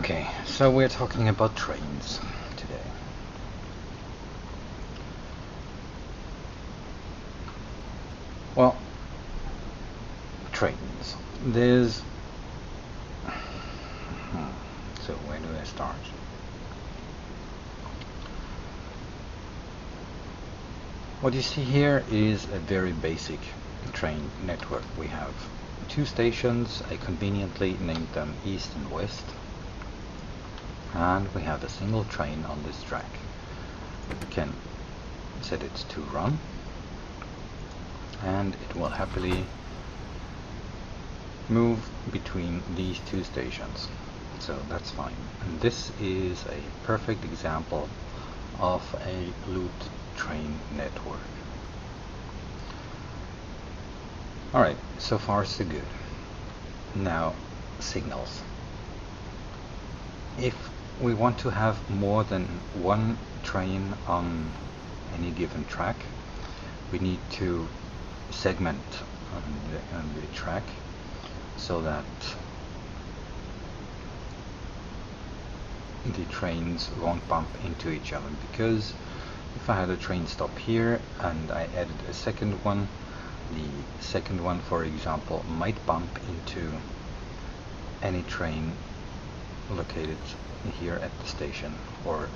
Okay, so we're talking about trains today. Well, trains. There's... So where do I start? What you see here is a very basic train network. We have two stations. I conveniently named them East and West. And we have a single train on this track. We can set it to run, and it will happily move between these two stations. So that's fine. And this is a perfect example of a loop train network. Alright, so far so good. Now, signals. If we want to have more than one train on any given track, we need to segment on the track so that the trains won't bump into each other. Because if I had a train stop here and I added a second one, the second one, for example, might bump into any train located here at the station, or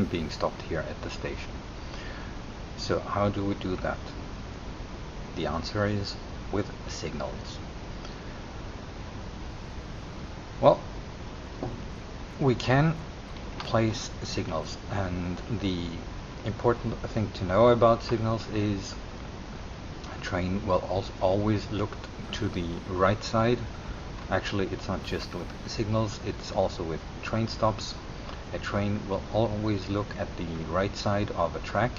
being stopped here at the station. So how do we do that? The answer is with signals. Well, we can place signals, and the important thing to know about signals is a train will always look to the right side. Actually, it's not just with signals, it's also with train stops. A train will always look at the right side of a track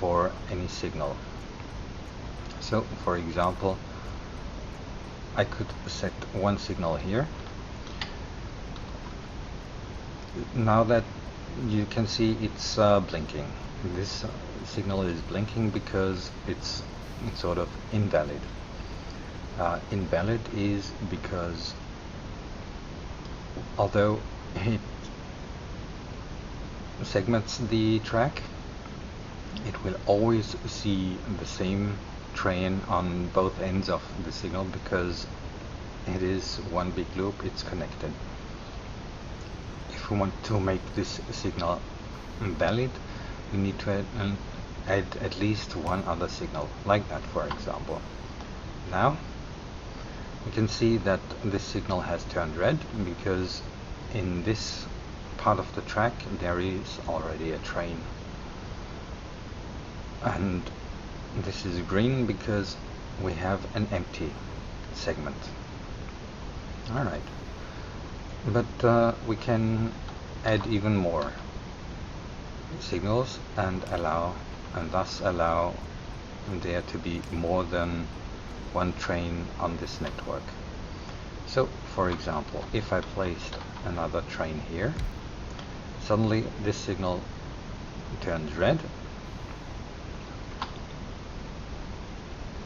for any signal. So, for example, I could set one signal here. Now that you can see it's blinking. This signal is blinking because it's sort of invalid. Invalid is because although it segments the track, it will always see the same train on both ends of the signal because it is one big loop, it's connected. If we want to make this signal valid, we need to add at least one other signal, like that, for example. Now we can see that this signal has turned red because in this part of the track there is already a train, and this is green because we have an empty segment. Alright, but we can add even more signals and thus allow there to be more than one train on this network. So, for example, if I placed another train here, suddenly this signal turns red,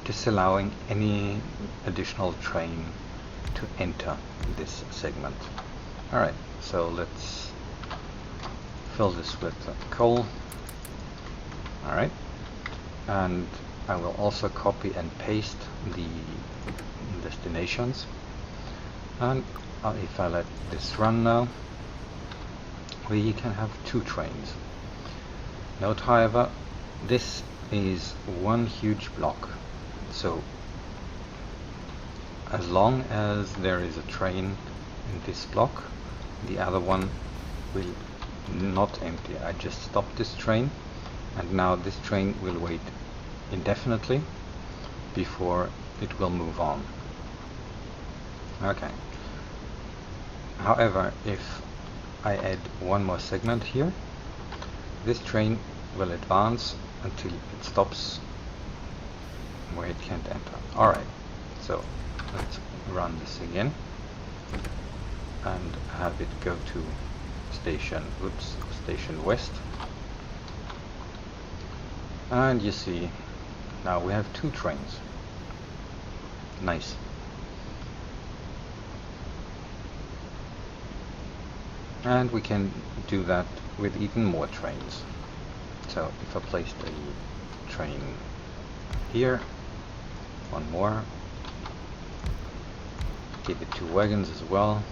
disallowing any additional train to enter this segment. Alright, so let's fill this with coal. Alright, and I will also copy and paste the destinations, and if I let this run now, we can have two trains. Note, however, this is one huge block, so as long as there is a train in this block, the other one will not empty. I just stopped this train, and now this train will wait indefinitely before it will move on. Okay. However, if I add one more segment here, this train will advance until it stops where it can't enter. Alright, so let's run this again and have it go to station West. And you see, now we have two trains. Nice. And we can do that with even more trains. So if I placed a train here, one more, give it 2 wagons as well.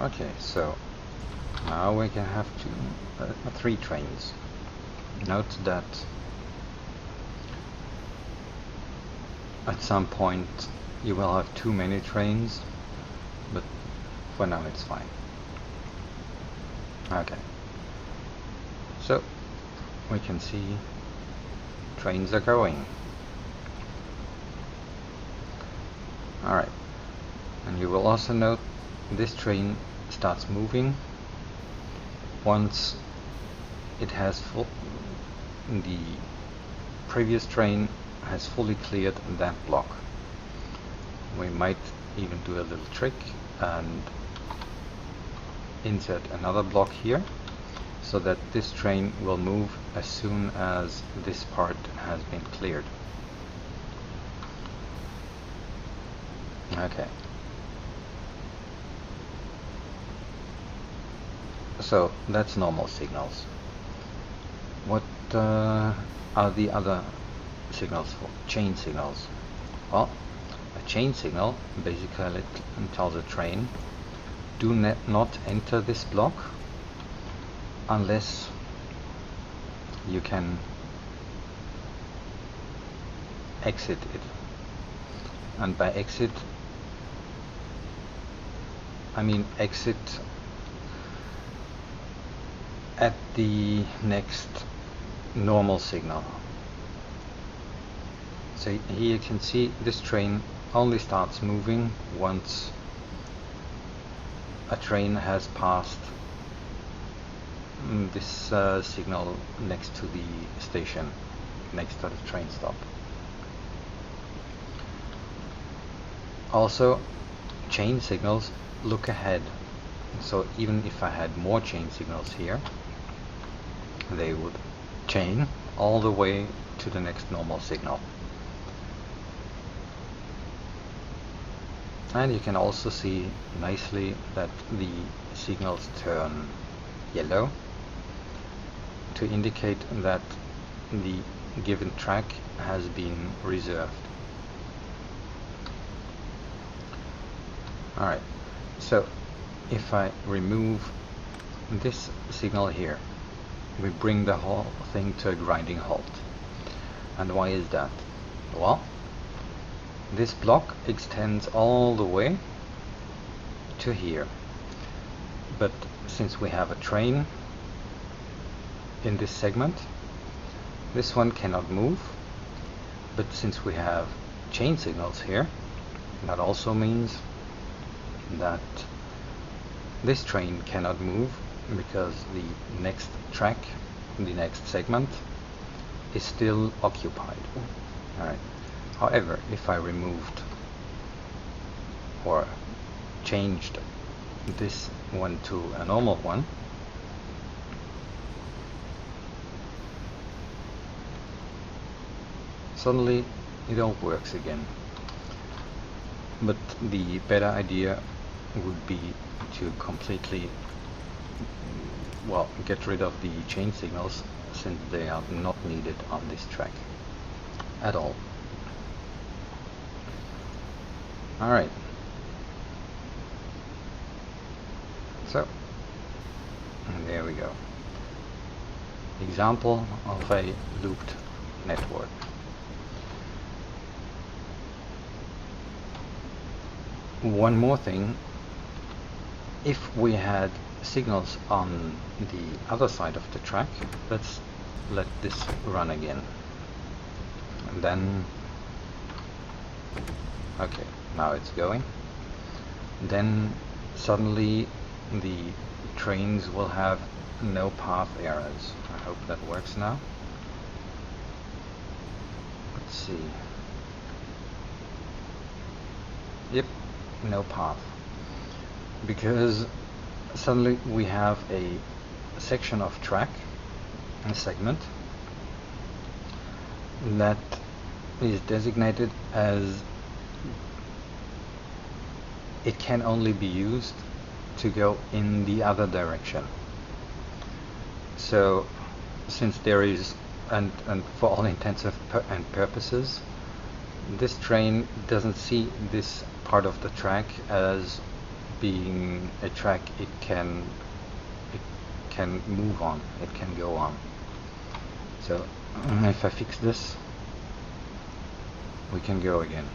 Okay, so now we can have 3 trains. Note that at some point you will have too many trains, but for now it's fine. Okay, so we can see trains are going. Alright, and you will also note this train starts moving once it has the previous train has fully cleared that block. We might even do a little trick and insert another block here so that this train will move as soon as this part has been cleared. Okay. So that's normal signals. What are the other signals for? Chain signals. Well, a chain signal basically tells a train, do not enter this block unless you can exit it. And by exit, I mean exit at the next normal signal. So here you can see this train only starts moving once a train has passed this signal next to the station, next to the train stop. Also, chain signals look ahead. So even if I had more chain signals here, they would chain all the way to the next normal signal. And you can also see nicely that the signals turn yellow to indicate that the given track has been reserved. Alright, so if I remove this signal here, we bring the whole thing to a grinding halt. And why is that? Well, this block extends all the way to here. But since we have a train in this segment, this one cannot move. But since we have chain signals here, that also means that this train cannot move because the next track, the next segment, is still occupied. Alright. However, if I removed or changed this one to a normal one, suddenly it all works again. But the better idea would be to completely, well, get rid of the chain signals since they are not needed on this track at all. Alright, so there we go. Example of a looped network. One more thing, if we had signals on the other side of the track, let's let this run again. And then, okay, now it's going. Then suddenly the trains will have no path errors. I hope that works now. Let's see. Yep, no path. Because suddenly we have a section of track, a segment, that is designated as it can only be used to go in the other direction. So since there is, and for all intents and purposes, this train doesn't see this part of the track as being a track it can move on, it can go on. So if I fix this, we can go again.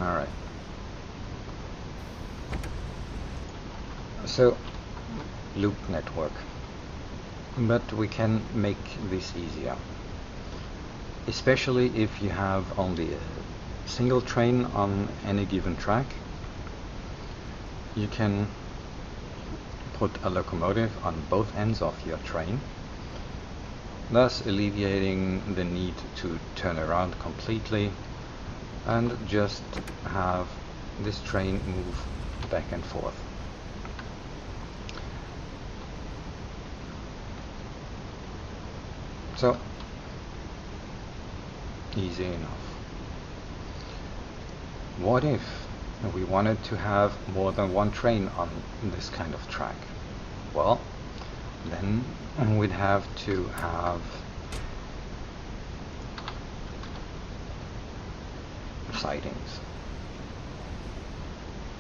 Alright. So loop network. But we can make this easier. Especially if you have only a single train on any given track. You can put a locomotive on both ends of your train, thus alleviating the need to turn around completely and just have this train move back and forth. So, easy enough. What if we wanted to have more than one train on this kind of track? Well, then we'd have to have sidings.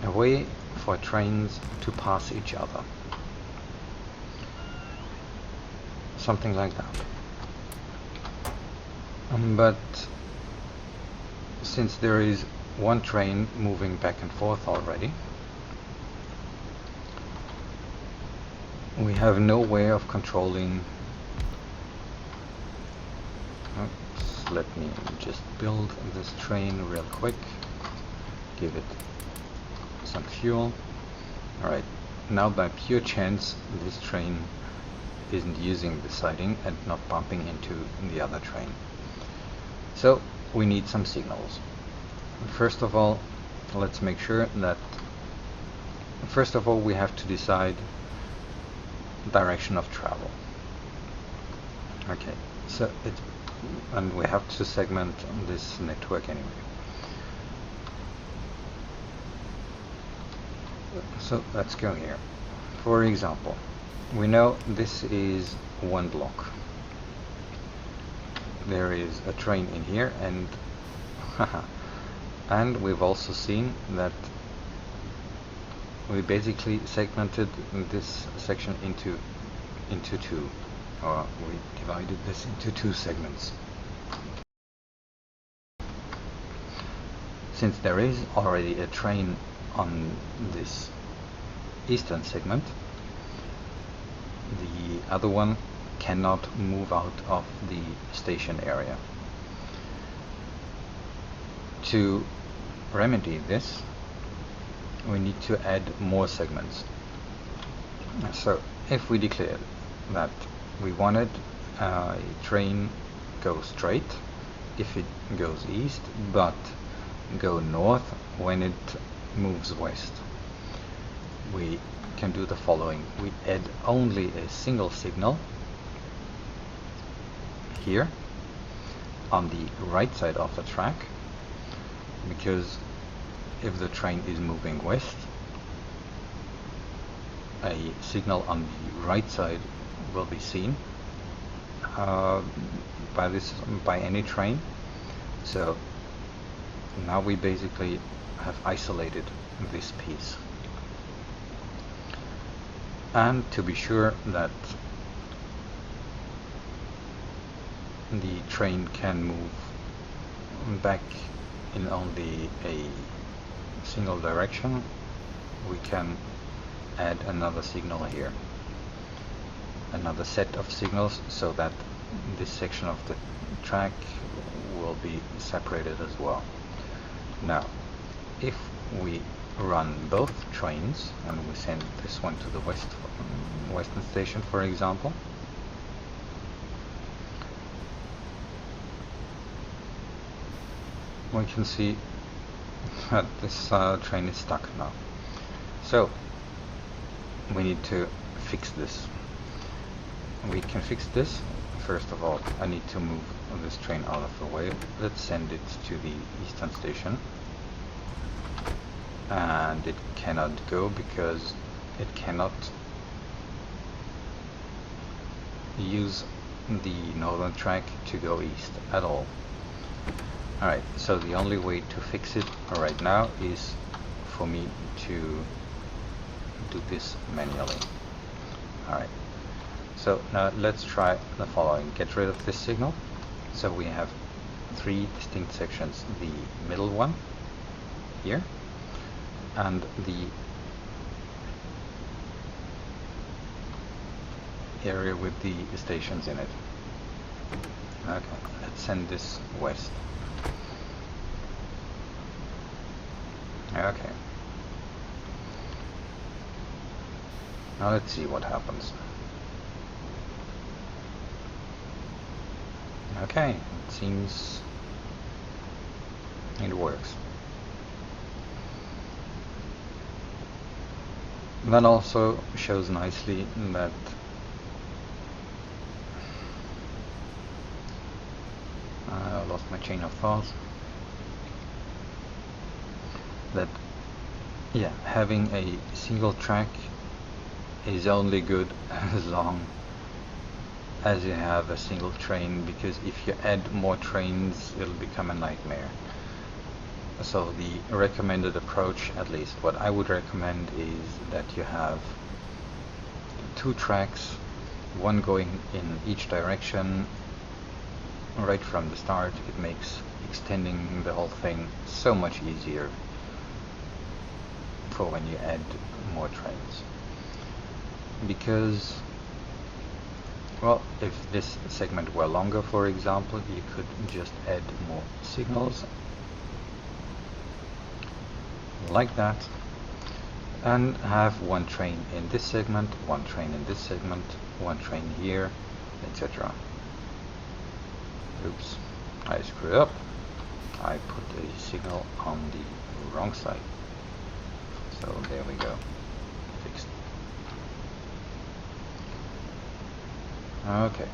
A way for trains to pass each other. Something like that. But since there is one train moving back and forth already, we have no way of controlling. Oops, let me just build this train real quick, give it some fuel. Alright, now by pure chance this train isn't using the siding and not bumping into the other train. So we need some signals. First of all, let's make sure that we have to decide direction of travel. Okay, so and we have to segment this network anyway. So let's go here. For example, we know this is one block. There is a train in here, and and we've also seen that we basically segmented this section into two, or we divided this into two segments. Since there is already a train on this eastern segment, the other one cannot move out of the station area. To remedy this, we need to add more segments. So if we declared that we wanted a train go straight if it goes east, but go north when it moves west, we can do the following. We add only a single signal here on the right side of the track, because if the train is moving west, a signal on the right side will be seen by any train. So now we basically have isolated this piece. And to be sure that the train can move back in only a single direction, we can add another signal here, another set of signals, so that this section of the track will be separated as well. Now, if we run both trains and we send this one to the western station, for example, we can see that this train is stuck now. So we need to fix this. We can fix this. First of all, I need to move this train out of the way. Let's send it to the eastern station. and it cannot go because it cannot use the northern track to go east at all. Alright, so the only way to fix it right now is for me to do this manually. Alright, so now let's try the following. Get rid of this signal. So we have three distinct sections: the middle one here, and the area with the stations in it. Okay, let's send this west. Okay. Now let's see what happens. Okay, it seems it works. That also shows nicely that I lost my chain of thought. That, yeah, having a single track is only good as long as you have a single train, because if you add more trains it'll become a nightmare. So the recommended approach, at least what I would recommend, is that you have two tracks, one going in each direction right from the start. It makes extending the whole thing so much easier for when you add more trains. Because, well, if this segment were longer, for example, you could just add more signals like that and have one train in this segment, one train in this segment, one train here, etc. Oops, I screwed up. I put a signal on the wrong side. So there we go, fixed. Okay.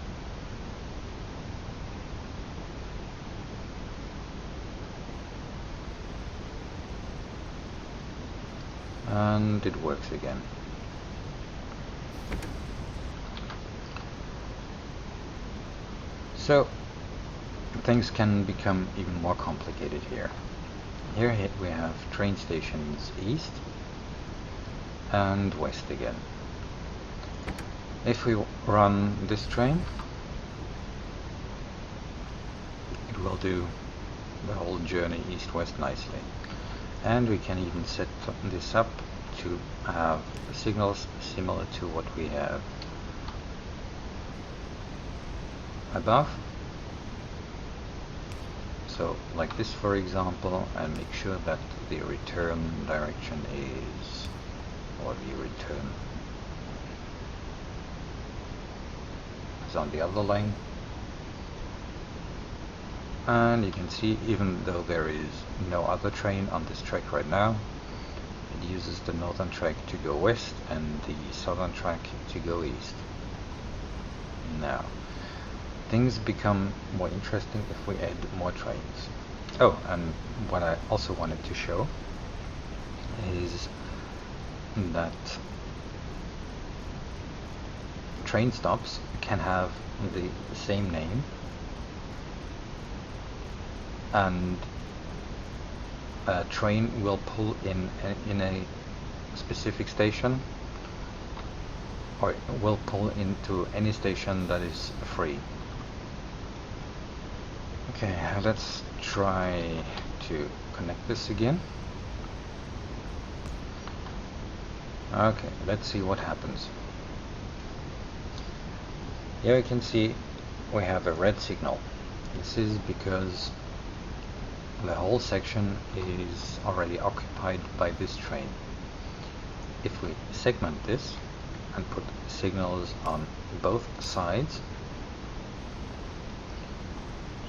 And it works again. So things can become even more complicated here. Here we have train stations east and west again. If we run this train, it will do the whole journey east-west nicely. And we can even set this up to have signals similar to what we have above. So like this, for example, and make sure that the return direction is, or the return is on the other lane. And you can see, even though there is no other train on this track right now, it uses the northern track to go west and the southern track to go east. Now, things become more interesting if we add more trains. Oh, and what I also wanted to show is that train stops can have the same name, and a train will pull in a specific station, or will pull into any station that is free. Okay, let's try to connect this again. Okay, let's see what happens. Here you can see we have a red signal. This is because the whole section is already occupied by this train. If we segment this and put signals on both sides,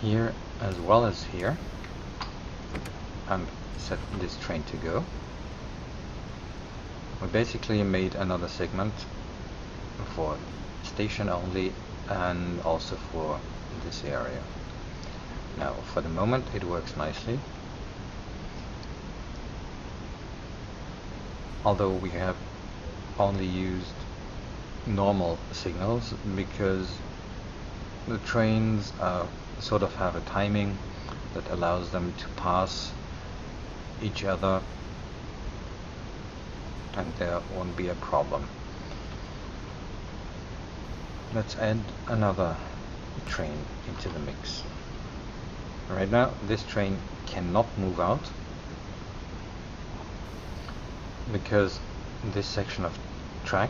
here as well as here, and set this train to go, we basically made another segment for station only and also for this area. Now, for the moment it works nicely. although we have only used normal signals because the trains sort of have a timing that allows them to pass each other, and there won't be a problem. Let's add another train into the mix. Right now this train cannot move out because this section of track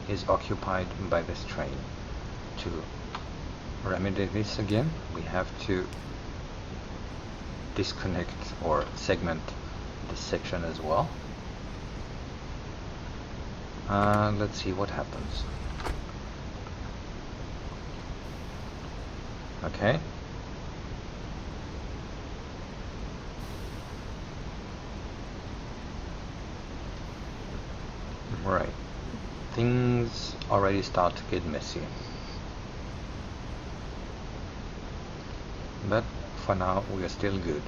is occupied by this train. To remedy this again, we have to disconnect or segment this section as well. Let's see what happens. Okay. Right. Things already start to get messy. But for now we are still good.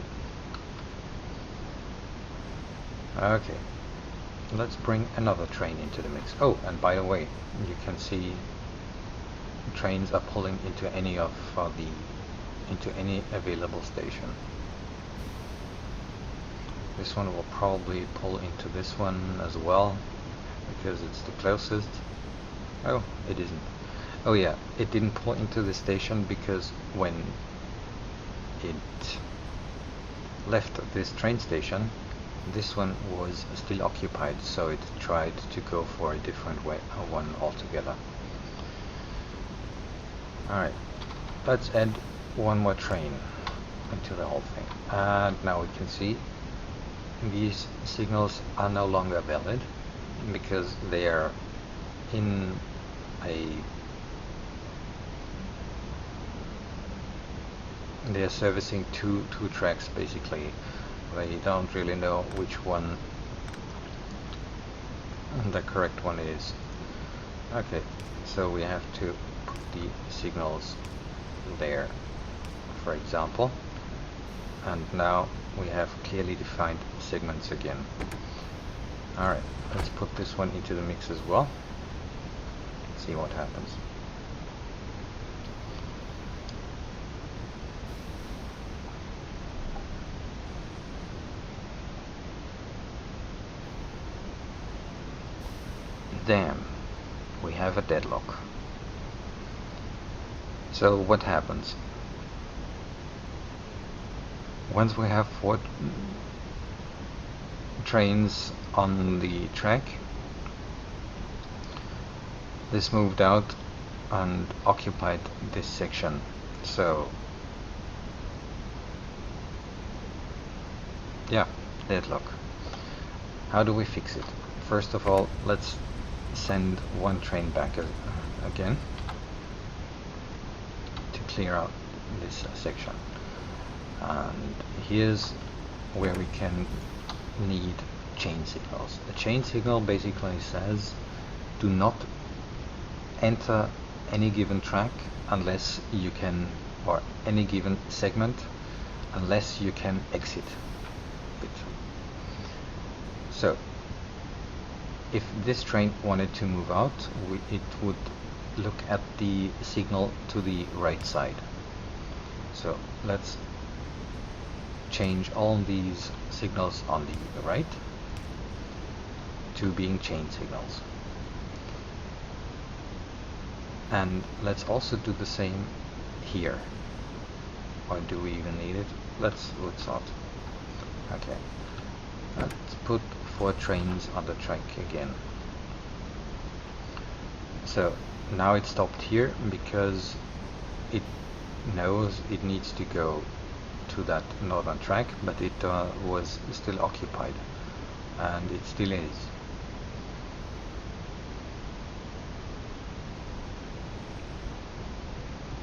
Okay. Let's bring another train into the mix. Oh, and by the way, you can see trains are pulling into any of into any available station. This one will probably pull into this one as well because it's the closest. Oh, it isn't. Oh yeah, it didn't pull into the station because when it left this train station, this one was still occupied, so it tried to go for a different one altogether. Alright, let's add one more train into the whole thing. And now we can see these signals are no longer valid because they are in they are servicing two tracks basically. They don't really know which one the correct one is. Okay, so we have to put the signals there, for example, and now we have clearly defined segments again. Alright, let's put this one into the mix as well. See what happens. Damn, we have a deadlock. So what happens? Once we have 4 trains on the track, this moved out and occupied this section. So yeah, deadlock. How do we fix it? First of all, let's send one train back again to clear out this section. And here's where we can need chain signals. A chain signal basically says do not enter any given track unless you can, or any given segment unless you can exit it. So if this train wanted to move out, it would look at the signal to the right side. So let's change all these signals on the right to being chain signals. And let's also do the same here. Or do we even need it? Let's not. Okay. Let's put 4 trains on the track again. So now it stopped here because it knows it needs to go to that northern track, but it was still occupied, and it still is.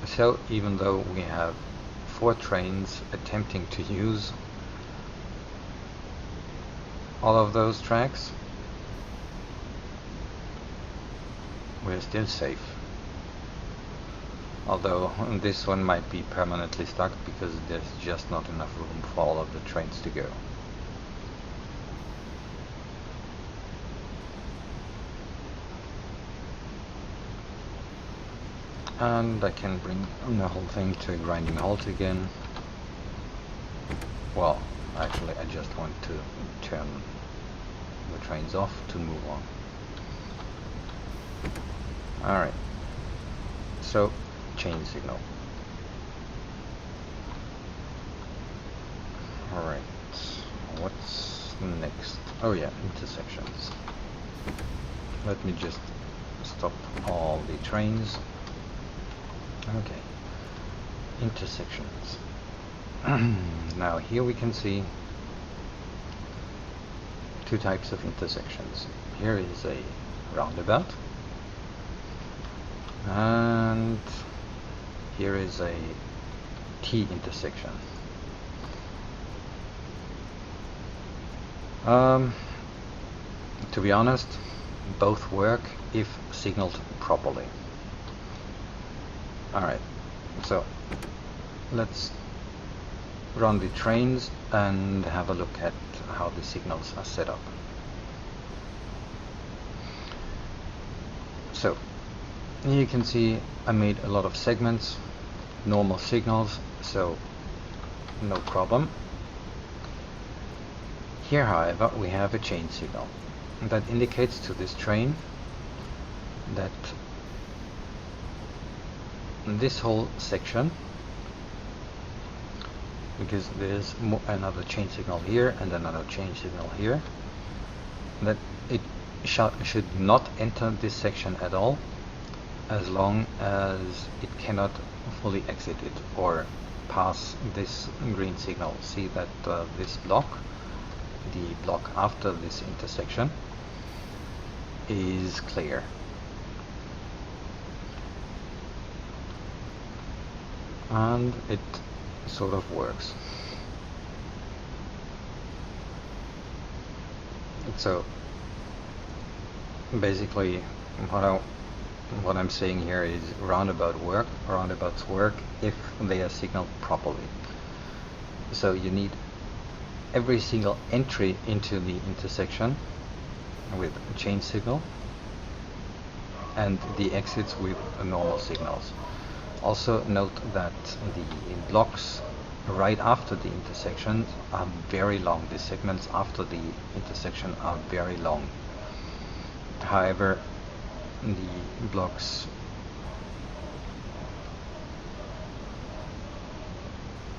So even though we have 4 trains attempting to use all of those tracks, we're still safe. Although this one might be permanently stuck because there's just not enough room for all of the trains to go. And I can bring the whole thing to a grinding halt again. Well, actually I just want to turn the trains off to move on. Alright, so chain signal. Alright, what's next? Oh yeah, intersections. Let me just stop all the trains. Okay, intersections. Now here we can see two types of intersections. Here is a roundabout, and here is a T intersection. To be honest, both work if signaled properly. Alright, so let's run the trains and have a look at how the signals are set up. So here you can see I made a lot of segments, normal signals, so no problem. Here, however, we have a chain signal that indicates to this train that this whole section, because there's another chain signal here and another chain signal here, that it should not enter this section at all, as long as it cannot fully exit it or pass this green signal. See that this block, the block after this intersection, is clear. And it sort of works. So basically what I'm saying here is roundabouts work if they are signaled properly. So you need every single entry into the intersection with a chain signal and the exits with normal signals. Also note that the blocks right after the intersection are very long. The segments after the intersection are very long. However, the blocks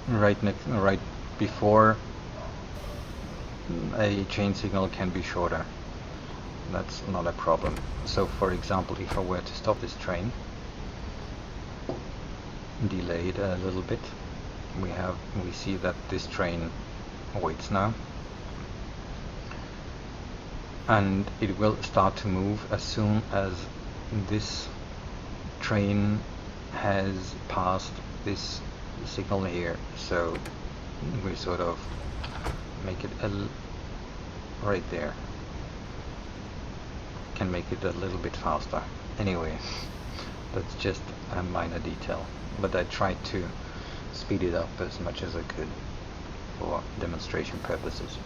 right before a chain signal can be shorter. That's not a problem. So for example, if I were to stop this train, delay it a little bit, we see that this train waits now, and it will start to move as soon as this train has passed this signal here. So we sort of make it right there, can make it a little bit faster. Anyway, that's just a minor detail, but I tried to speed it up as much as I could for demonstration purposes.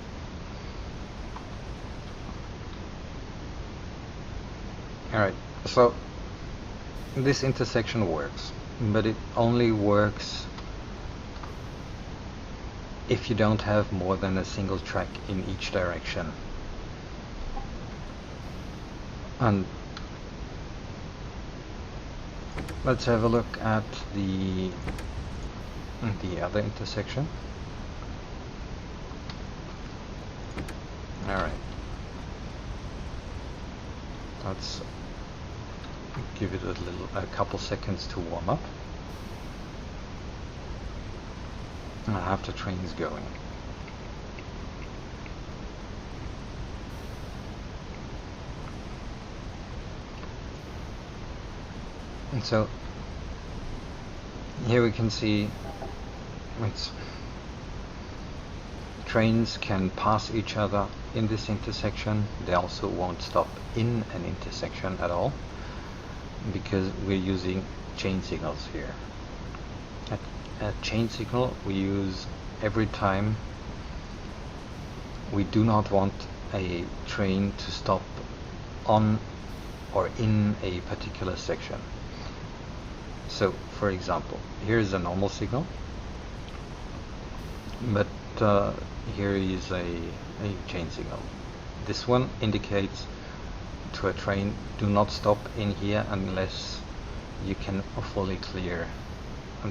Alright, so this intersection works, but it only works if you don't have more than a single track in each direction. And let's have a look at the other intersection. Alright, let's give it a couple seconds to warm up. I'll have the trains going. And so here we can see trains can pass each other in this intersection. They also won't stop in an intersection at all, because we're using chain signals here. A chain signal we use every time we do not want a train to stop on or in a particular section. So, for example, here's a normal signal, but here is a chain signal. This one indicates to a train, do not stop in here unless you can fully clear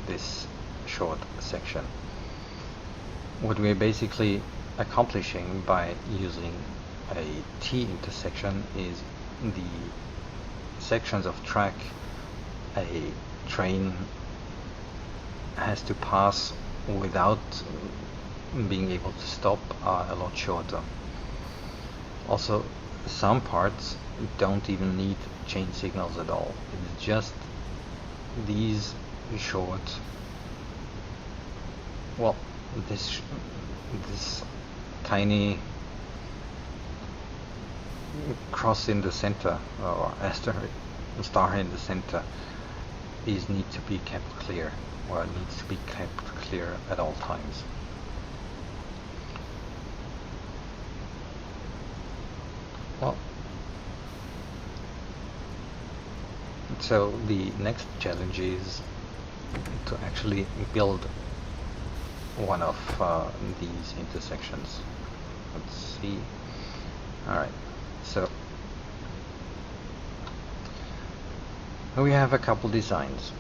this short section. What we're basically accomplishing by using a T intersection is the sections of track a train has to pass without being able to stop are a lot shorter. Also, some parts don't even need chain signals at all. It's just these short, well, this tiny cross in the center, or star in the center, need to be kept clear, or needs to be kept clear at all times. Well, so the next challenge is to actually build one of these intersections. Let's see. Alright, so we have a couple designs,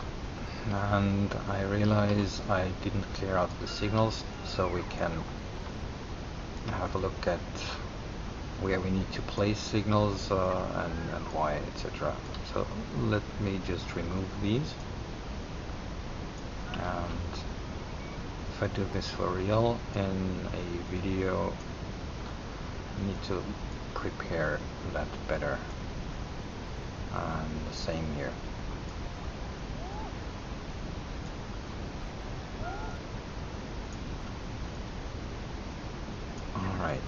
and I realize I didn't clear out the signals, so we can have a look at where we need to place signals and why, etc. So let me just remove these, and if I do this for real in a video, I need to prepare that better, and the same here. Alright.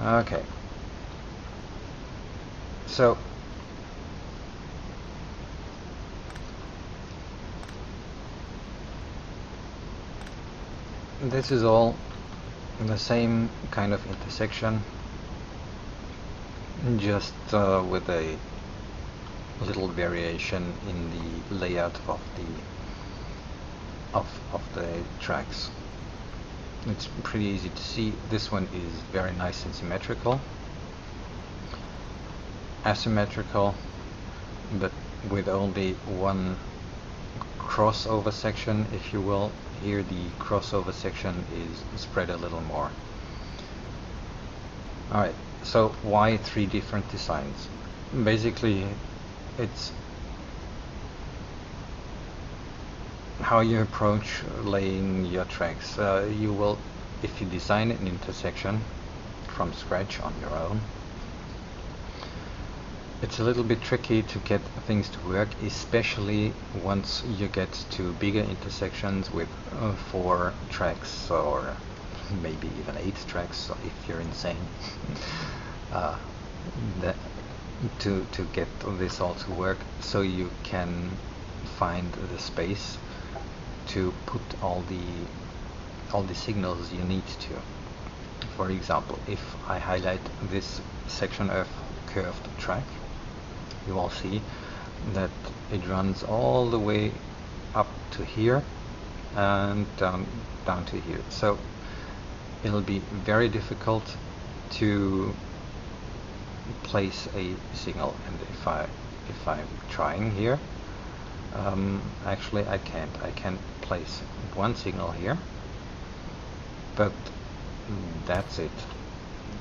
Okay. So this is all the same kind of intersection, just with a little variation in the layout of the tracks. It's pretty easy to see. This one is very nice and symmetrical, asymmetrical, but with only one crossover section, if you will. Here the crossover section is spread a little more. Alright, so why three different designs? Basically, it's how you approach laying your tracks. You will, if you design an intersection from scratch on your own, it's a little bit tricky to get things to work, especially once you get to bigger intersections with 4 tracks, or maybe even 8 tracks if you're insane. To get this all to work, so you can find the space to put all the signals you need to. For example, if I highlight this section of curved track, you will see that it runs all the way up to here and down to here. So it'll be very difficult to place a signal, and if I'm trying here, actually I can place one signal here, but that's it.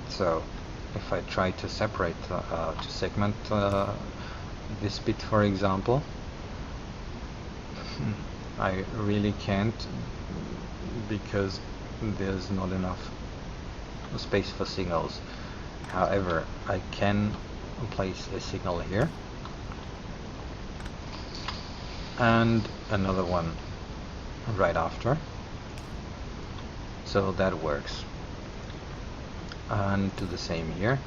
So if I try to separate, to segment this bit, for example, I really can't, because there's not enough space for signals. However, I can place a signal here and another one right after, so that works, and do the same here.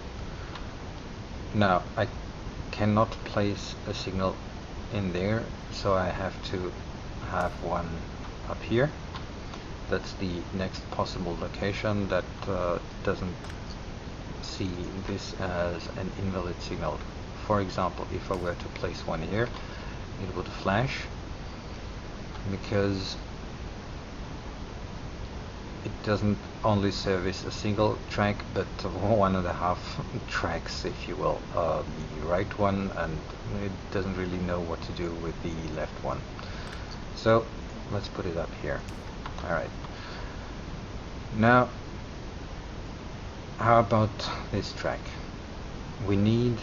Now I cannot place a signal in there, so I have to have one up here. That's the next possible location that doesn't see this as an invalid signal. For example, if I were to place one here, it would flash because it doesn't only service a single track but 1.5 tracks, if you will, the right one, and it doesn't really know what to do with the left one. So let's put it up here. Alright, now how about this track? We need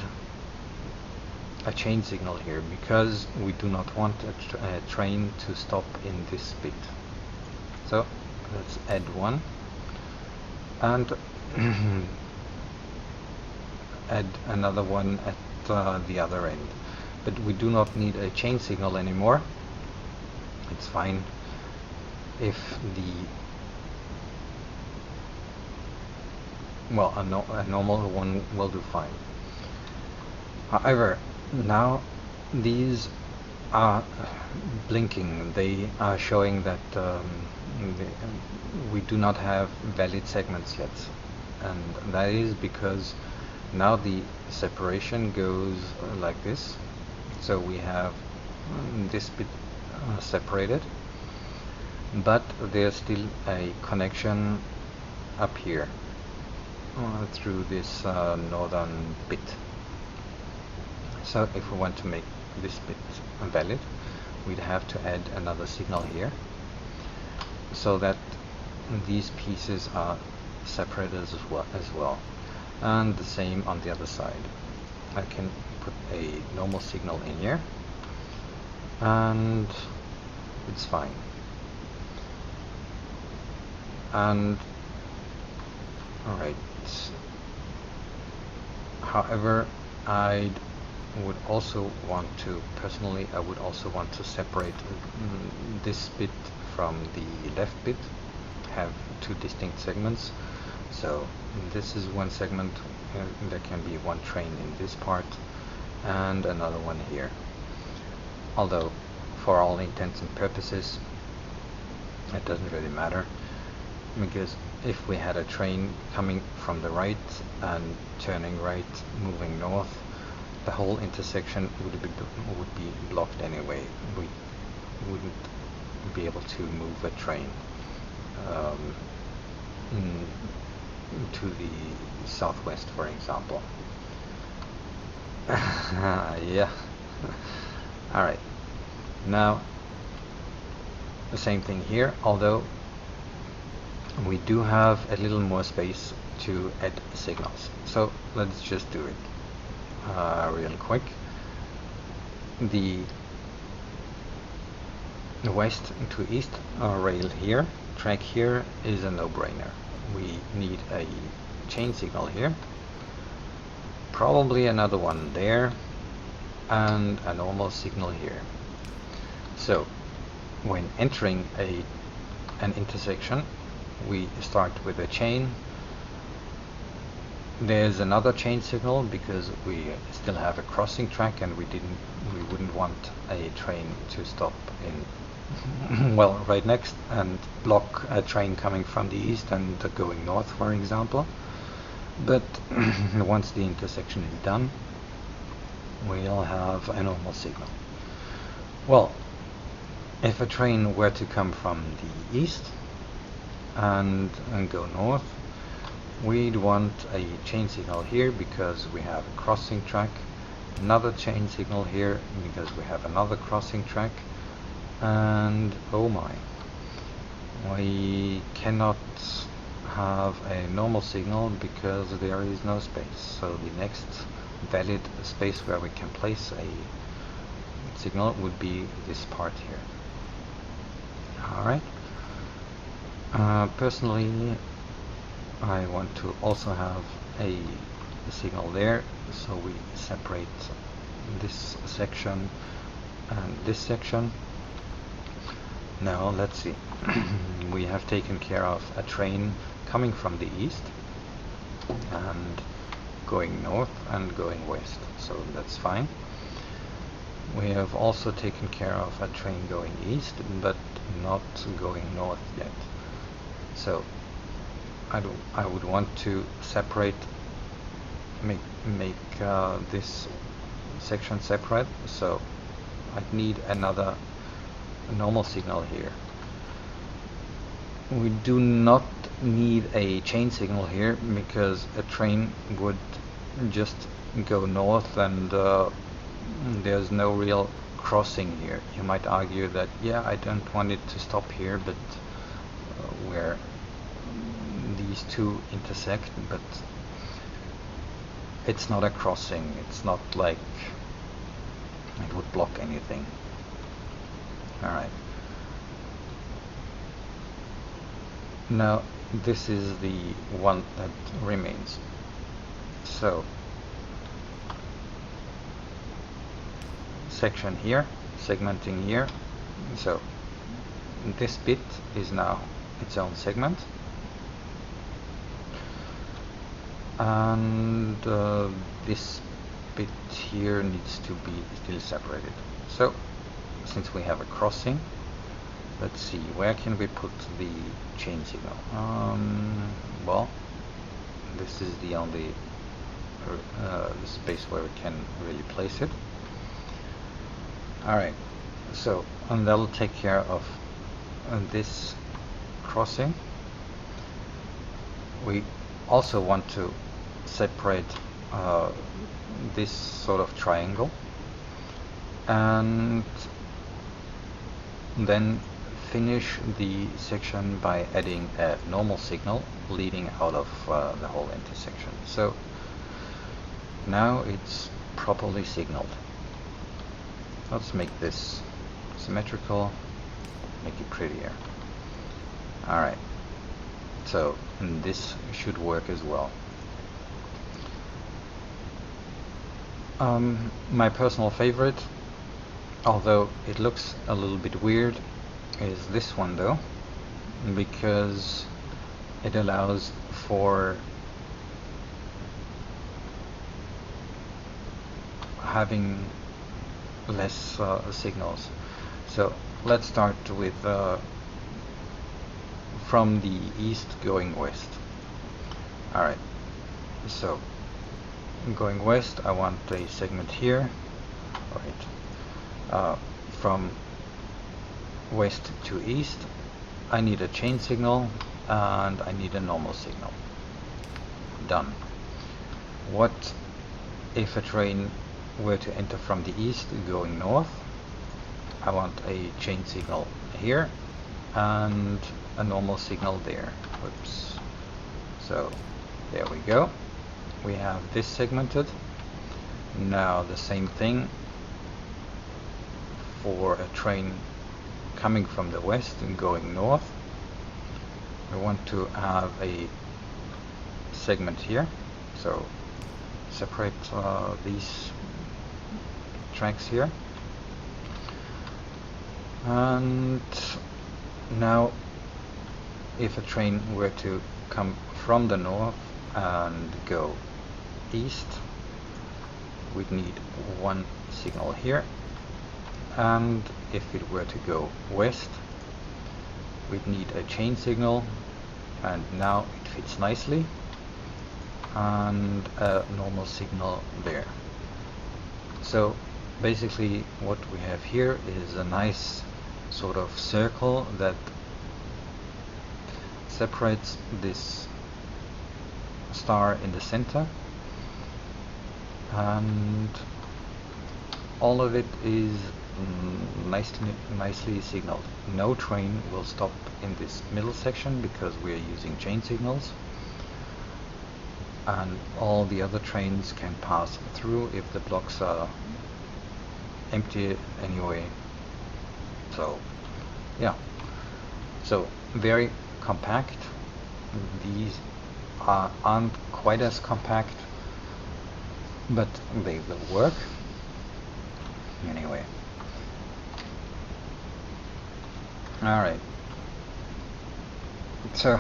a chain signal here because we do not want a train to stop in this bit. So let's add one and add another one at the other end. But we do not need a chain signal anymore. It's fine if a normal one will do fine. However, now these are blinking. They are showing that we do not have valid segments yet, and that is because now the separation goes like this. So we have this bit separated, but there's still a connection up here through this northern bit. So if we want to make this bit valid, we'd have to add another signal here so that these pieces are separated as well. And the same on the other side. I can put a normal signal in here and it's fine. And alright, however, I would also want to, personally, I would also want to separate this bit from the left bit, have two distinct segments. So this is one segment, there can be one train in this part and another one here. Although for all intents and purposes it doesn't really matter, because if we had a train coming from the right and turning right, moving north, the whole intersection would be blocked anyway. We wouldn't be able to move a train to the southwest, for example. Yeah. Alright, now the same thing here, although we do have a little more space to add signals. So let's just do it real quick. The west to east rail here, track here, is a no-brainer. We need a chain signal here, probably another one there, and a normal signal here. So when entering an intersection, we start with a chain. There's another chain signal because we still have a crossing track and we wouldn't want a train to stop in well, right next and block a train coming from the east and going north, for example. But once the intersection is done, we'll have a normal signal. Well, if a train were to come from the east and go north, we'd want a chain signal here because we have a crossing track, another chain signal here because we have another crossing track, and oh my, we cannot have a normal signal because there is no space. So the next valid space where we can place a signal would be this part here. Alright. Personally, I want to also have a signal there, so we separate this section and this section. Now let's see. We have taken care of a train coming from the east and going north and going west, so that's fine. We have also taken care of a train going east but not going north yet. So I would want to separate make this section separate, so I'd need another normal signal here. We do not need a chain signal here because a train would just go north and there's no real crossing here. You might argue that, yeah, I don't want it to stop here, but where these two intersect, but it's not a crossing. It's not like it would block anything. Alright. Now this is the one that remains. So section here, segmenting here. So this bit is now its own segment, and this bit here needs to be still separated. So since we have a crossing, let's see, where can we put the chain signal? Well, this is the only space where we can really place it. Alright, so, and that'll take care of this crossing. We also want to separate this sort of triangle, and then finish the section by adding a normal signal leading out of the whole intersection. So now it's properly signaled. Let's make this symmetrical, make it prettier. Alright, so this should work as well. My personal favorite, although it looks a little bit weird, is this one though, because it allows for having less signals. So let's start with from the east going west. Alright, so going west, I want a segment here. Alright, from west to east, I need a chain signal and I need a normal signal. Done. What if a train were to enter from the east going north? I want a chain signal here and a normal signal there. Whoops. So there we go. We have this segmented. Now the same thing for a train coming from the west and going north. I want to have a segment here, so separate these tracks here. And now if a train were to come from the north and go east, we'd need one signal here, and if it were to go west, we'd need a chain signal, and now it fits nicely, and a normal signal there. So basically what we have here is a nice sort of circle that separates this star in the center, and all of it is nicely signaled. No train will stop in this middle section because we are using chain signals, and all the other trains can pass through if the blocks are empty anyway. So yeah, so very compact. These aren't quite as compact, but they will work anyway. Alright, so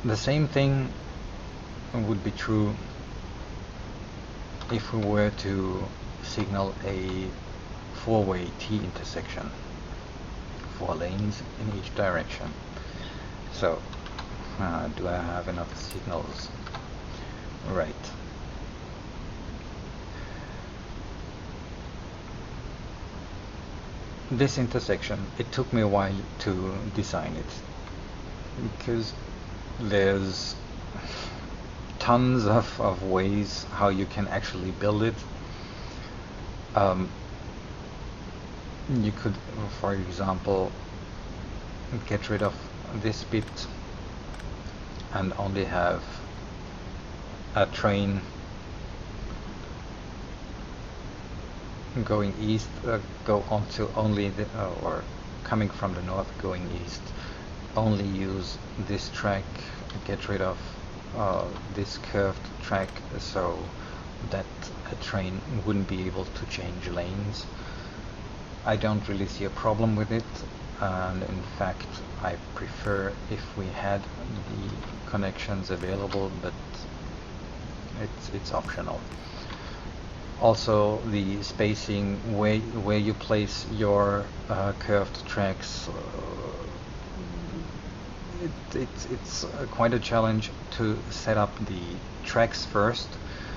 the same thing would be true if we were to signal a four-way T intersection, 4 lanes in each direction. So Do I have enough signals? Right. This intersection, it took me a while to design it because there's tons of ways how you can actually build it. You could, for example, get rid of this bit and only have a train going east, go onto only the, or coming from the north going east, only use this track, get rid of this curved track so that a train wouldn't be able to change lanes. I don't really see a problem with it, and in fact I prefer if we had the connections available, but it's optional. Also, the spacing, where you place your curved tracks, it's quite a challenge to set up the tracks first,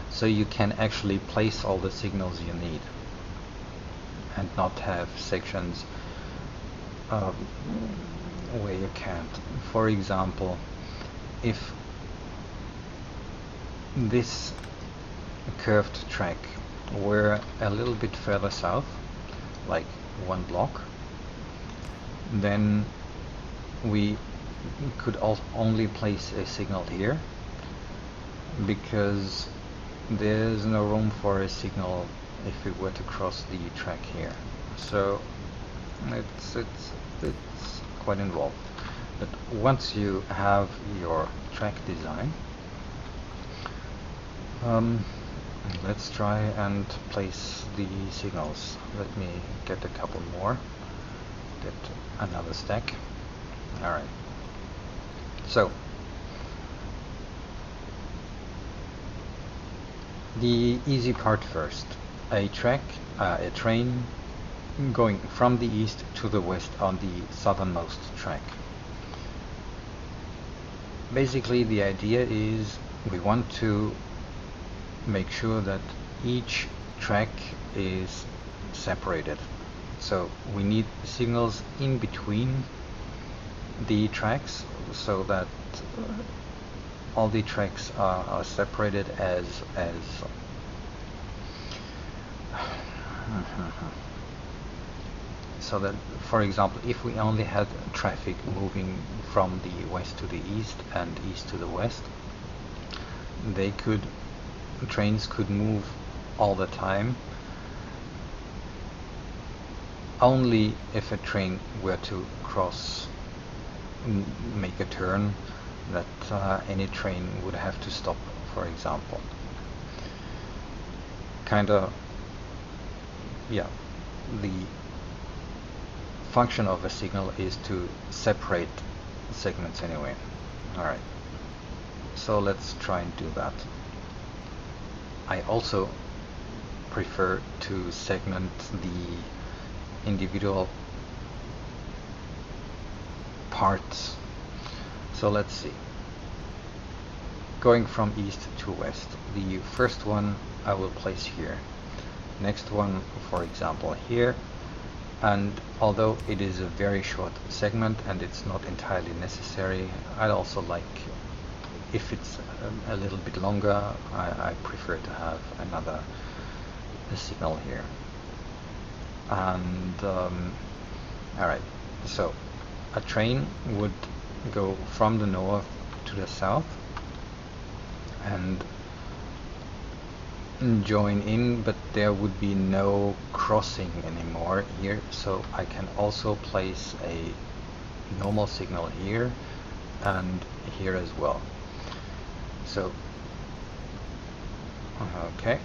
so you can actually place all the signals you need, and not have sections where you can't. For example, if this curved track were a little bit further south, like one block, then we could only place a signal here, because there's no room for a signal if we were to cross the track here. So it's quite involved. But once you have your track design, let's try and place the signals. Let me get a couple more. Get another stack. Alright. So the easy part first. A train going from the east to the west on the southernmost track. Basically, the idea is we want to make sure that each track is separated. So we need signals in between the tracks so that all the tracks are separated as so that, for example, if we only had traffic moving from the west to the east and east to the west, trains could move all the time. Only if a train were to cross, make a turn, that any train would have to stop, for example. The function of a signal is to separate segments anyway. Alright, so let's try and do that. I also prefer to segment the individual parts. So let's see. Going from east to west, the first one I will place here. Next one, for example, here. And although it is a very short segment and it's not entirely necessary, I'd also like, if it's a little bit longer, I prefer to have another signal here. And alright, so a train would go from the north to the south and join in, but there would be no crossing anymore here, so I can also place a normal signal here and here as well. So okay,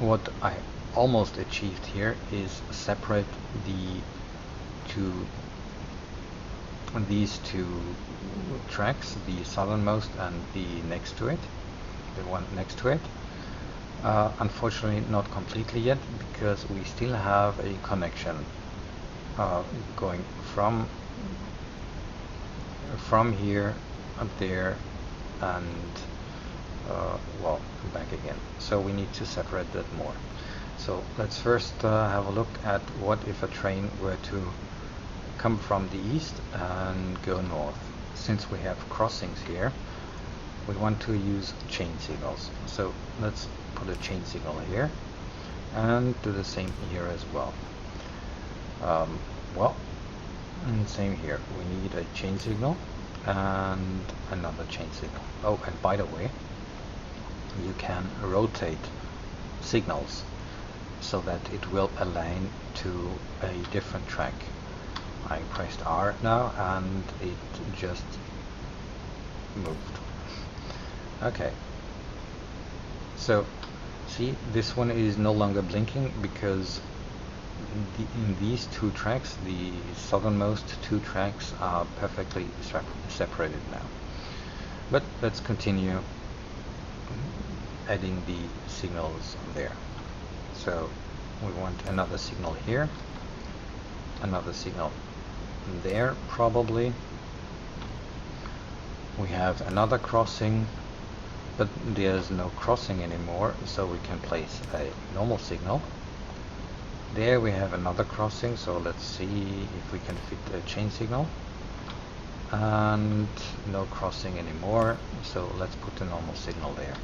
what I almost achieved here is separate these two tracks, the southernmost and the next to it, the one next to it. Unfortunately not completely yet, because we still have a connection going from from here up there and well, back again. So we need to separate that more. So let's first have a look at what if a train were to come from the east and go north. Since we have crossings here, we want to use chain signals. So let's put a chain signal here and do the same here as well. Well, and same here. We need a chain signal and another chain signal. Oh, and by the way, you can rotate signals so that it will align to a different track. I pressed R now and it just moved. Okay, so see, this one is no longer blinking because in these two tracks, the southernmost two tracks are perfectly separated now. But let's continue adding the signals there. So we want another signal here, another signal there probably. We have another crossing, but there's no crossing anymore, so we can place a normal signal. There we have another crossing, so let's see if we can fit a chain signal. And no crossing anymore, so let's put a normal signal there.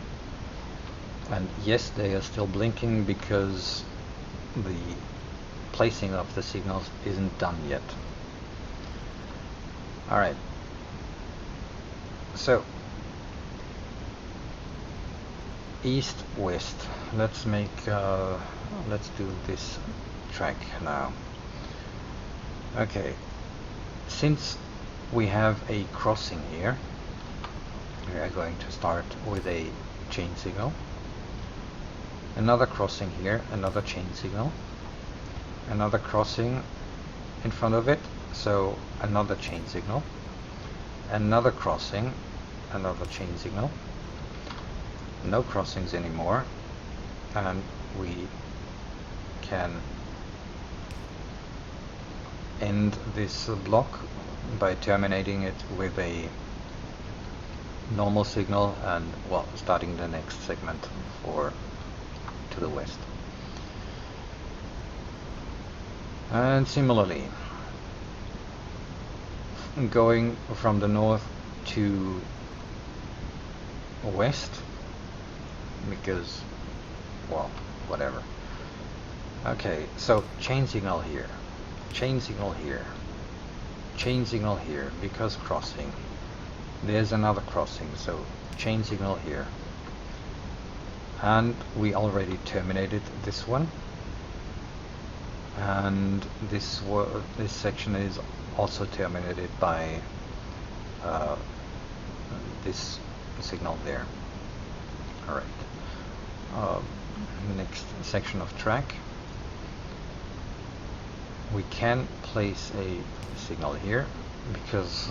And yes, they are still blinking because the placing of the signals isn't done yet. Alright, so east west, let's do this track now. Okay, since we have a crossing here, we are going to start with a chain signal, another crossing here, another chain signal, another crossing in front of it, so another chain signal, another crossing, another chain signal, no crossings anymore, and we can end this block by terminating it with a normal signal and, well, starting the next segment to the west. And similarly, going from the north to west, because, well, whatever. Okay, so chain signal here, chain signal here, chain signal here, because crossing. There's another crossing, so chain signal here. And we already terminated this one. And this section is also terminated by this signal there. Alright. Next section of track. We can place a signal here because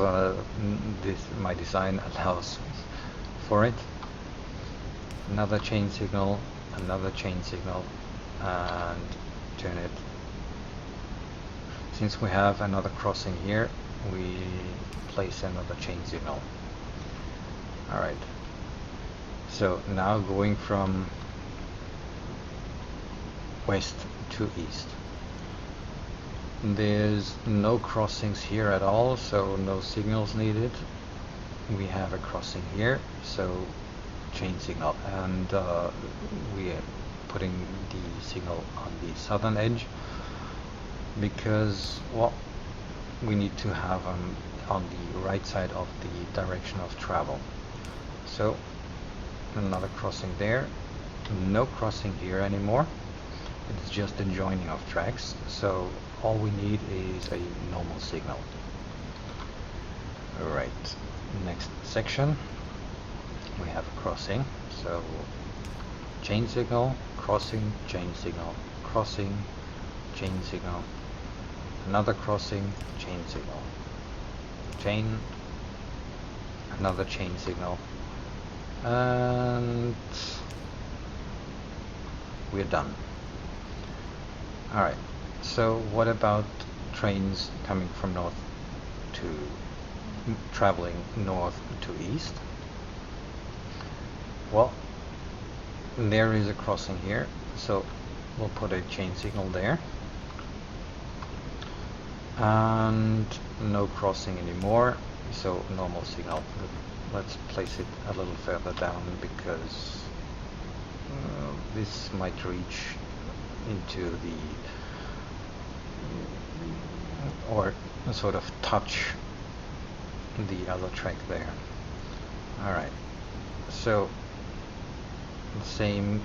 my design allows for it. Another chain signal, another chain signal, and turn it. Since we have another crossing here, we place another chain signal. Alright. So now going from west to east. There's no crossings here at all, so no signals needed. We have a crossing here, so chain signal, and we are putting the signal on the southern edge because, well, we need to have on the right side of the direction of travel. So another crossing there, no crossing here anymore. It's just a joining of tracks, so all we need is a normal signal. Alright, next section, we have a crossing, so chain signal, crossing, chain signal, crossing, chain signal, another crossing, chain signal, chain, another chain signal, and we're done. Alright, so what about trains coming from north to traveling north to east. Well, there is a crossing here, so we'll put a chain signal there. And no crossing anymore, so normal signal. Let's place it a little further down because this might reach into the or sort of touch the other track there. Alright, so the same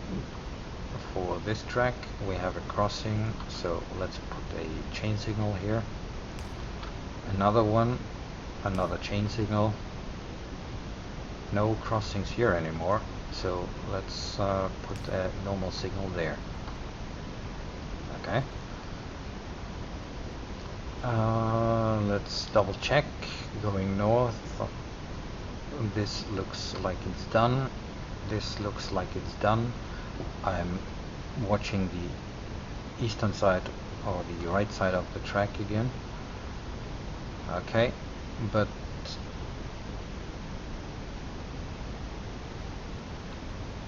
for this track. We have a crossing, so let's put a chain signal here. Another one, another chain signal. No crossings here anymore, so let's put a normal signal there. Okay. Let's double check. Going north. This looks like it's done. This looks like it's done. I'm watching the eastern side or the right side of the track again. Okay, but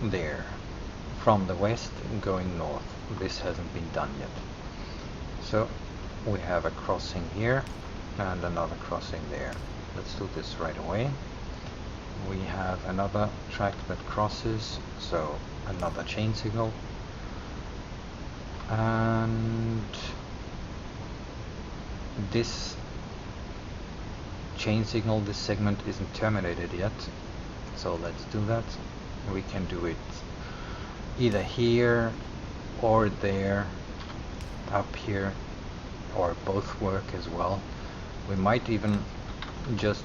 there, from the west going north, this hasn't been done yet. So we have a crossing here and another crossing there. Let's do this right away. We have another track that crosses, so another chain signal. And this chain signal, this segment isn't terminated yet, so let's do that. We can do it either here or there, up here, or both work as well. We might even just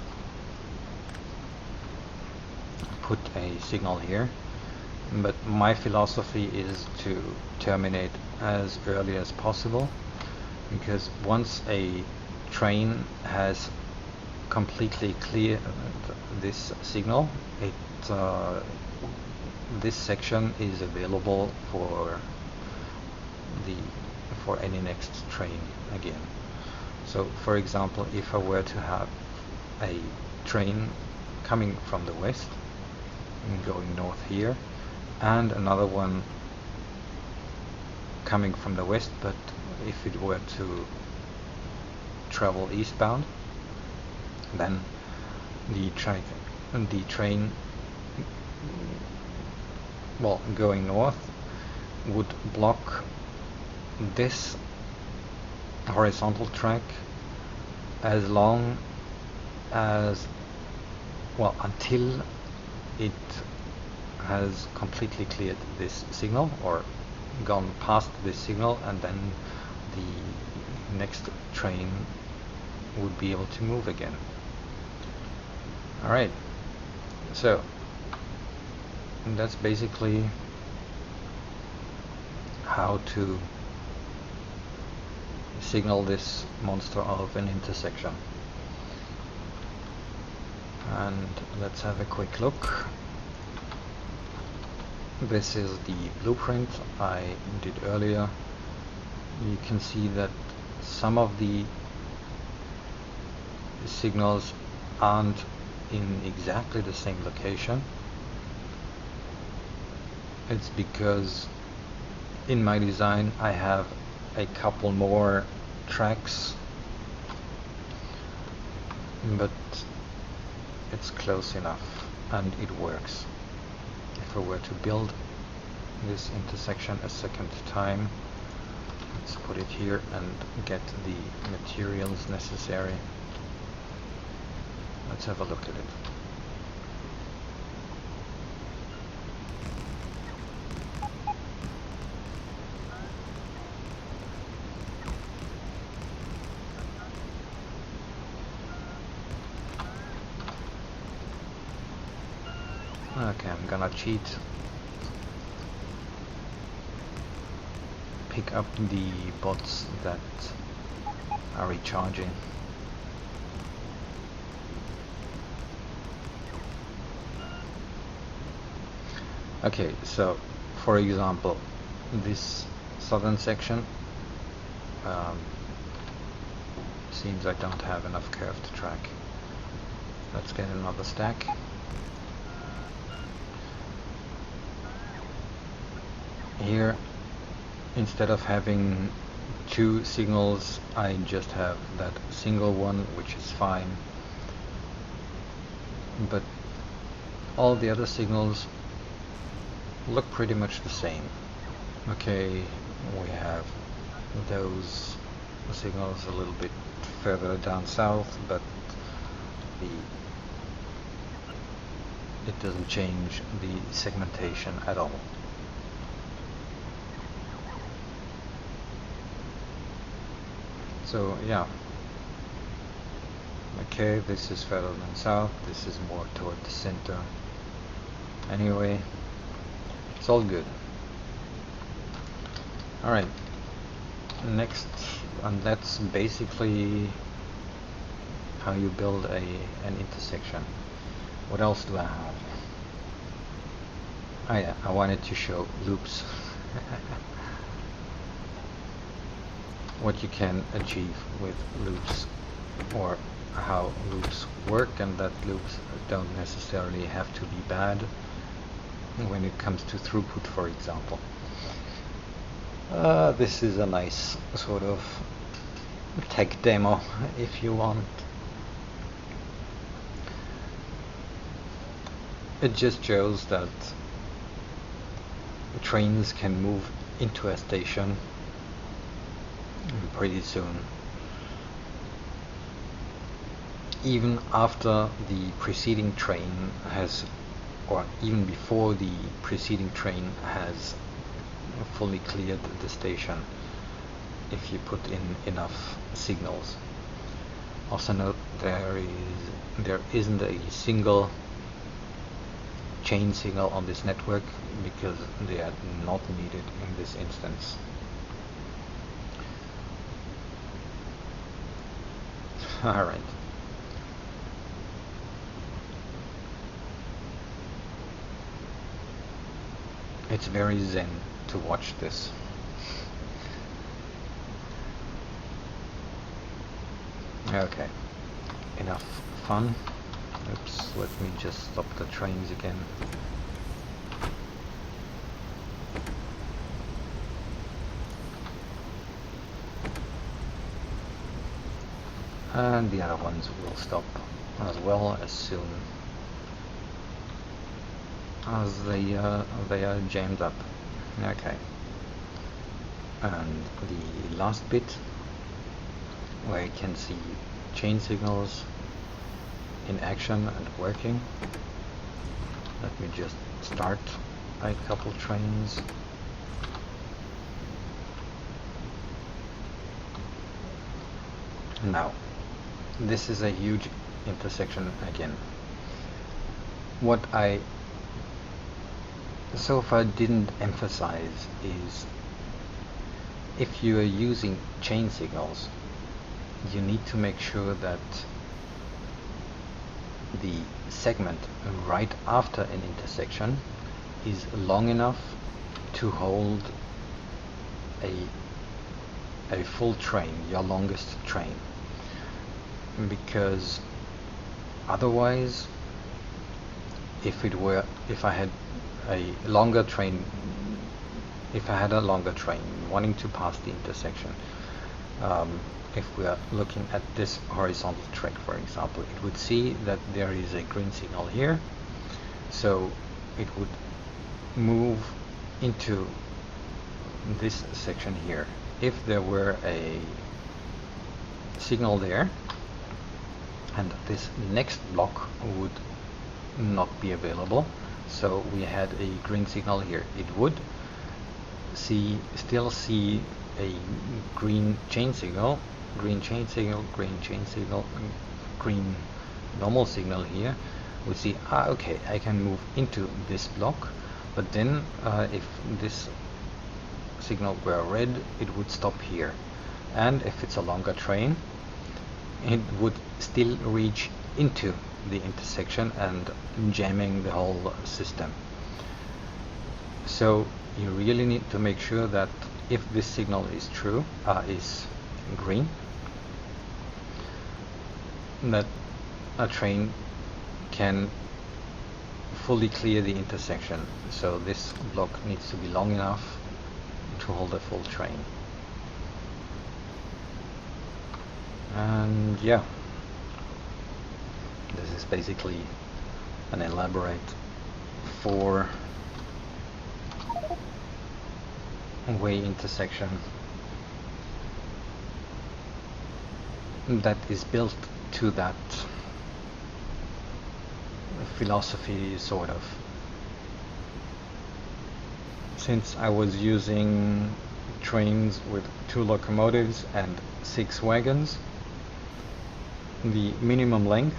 put a signal here, but my philosophy is to terminate as early as possible, because once a train has completely cleared this signal, this section is available for any next train again. So for example, if I were to have a train coming from the west and going north here, and another one coming from the west, but if it were to travel eastbound, then the train, well, going north would block this horizontal track as long as, well, until it has completely cleared this signal or gone past this signal, and then the next train would be able to move again. Alright, so that's basically how to signal this monster of an intersection. And let's have a quick look. This is the blueprint I did earlier. You can see that some of the signals aren't in exactly the same location. It's because in my design I have a couple more tracks, but it's close enough and it works. If I were to build this intersection a second time, let's put it here and get the materials necessary. Let's have a look at it. Okay, I'm gonna cheat. Pick up the bots that are recharging. Okay, so for example, this southern section seems I don't have enough curved track. Let's get another stack. Here, instead of having two signals, I just have that single one, which is fine. But all the other signals look pretty much the same. Okay, we have those signals a little bit further down south, but it doesn't change the segmentation at all. So yeah, okay, this is further than south, this is more toward the center. Anyway, it's all good. Alright, next, and that's basically how you build an intersection. What else do I have? Oh yeah, I wanted to show loops. What you can achieve with loops, or how loops work, and that loops don't necessarily have to be bad when it comes to throughput, for example. This is a nice sort of tech demo, if you want. It just shows that trains can move into a station pretty soon, even after the preceding train has, or even before the preceding train has fully cleared the station, if you put in enough signals. Also note there isn't a single chain signal on this network because they are not needed in this instance. Alright. It's very zen to watch this. Okay, enough fun. Oops, let me just stop the trains again. And the other ones will stop as well as soon as they are jammed up. Okay. And the last bit, where you can see chain signals in action and working. Let me just start a couple trains. Now, this is a huge intersection again. What I so far didn't emphasize is, if you are using chain signals, you need to make sure that the segment right after an intersection is long enough to hold a full train, your longest train, because otherwise, if I had a longer train wanting to pass the intersection, if we are looking at this horizontal track, for example, it would see that there is a green signal here, so it would move into this section here. If there were a signal there, and this next block would not be available, so we had a green signal here, it would still see a green chain signal, green chain signal, green chain signal, green normal signal here. We see, okay, I can move into this block, but then if this signal were red, it would stop here, and if it's a longer train, it would still reach into the intersection and jamming the whole system. So you really need to make sure that if this signal is true, is green, that a train can fully clear the intersection. So this block needs to be long enough to hold a full train. And yeah, this is basically an elaborate four-way intersection that is built to that philosophy, sort of. Since I was using trains with 2 locomotives and 6 wagons, the minimum length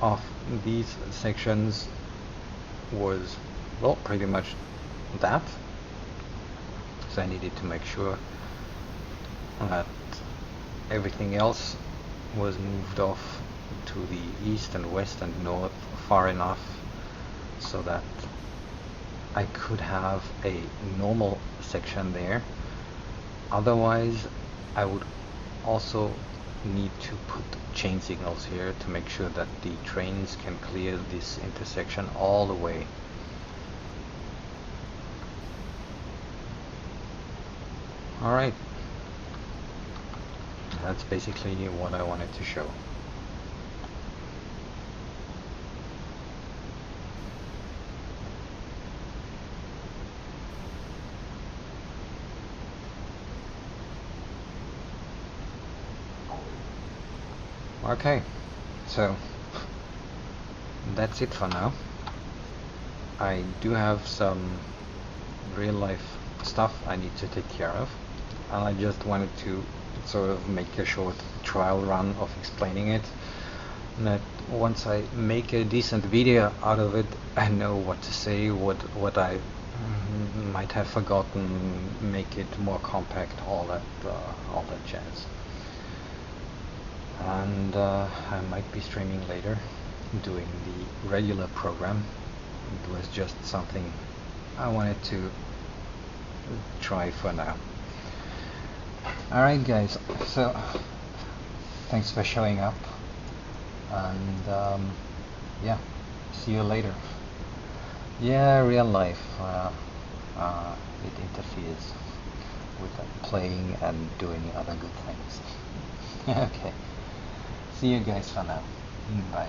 of these sections was, well, pretty much that. So I needed to make sure that everything else was moved off to the east and west and north far enough so that I could have a normal section there. Otherwise, I would also need to put chain signals here to make sure that the trains can clear this intersection all the way. Alright, that's basically what I wanted to show. Okay, so that's it for now. I do have some real life stuff I need to take care of, and I just wanted to sort of make a short trial run of explaining it. And that once I make a decent video out of it, I know what to say, what I might have forgotten, make it more compact, all that jazz. And I might be streaming later, doing the regular program. It was just something I wanted to try for now. Alright guys, so thanks for showing up, and yeah, see you later. Yeah, real life, it interferes with playing and doing other good things. Okay, see you guys for now. Bye.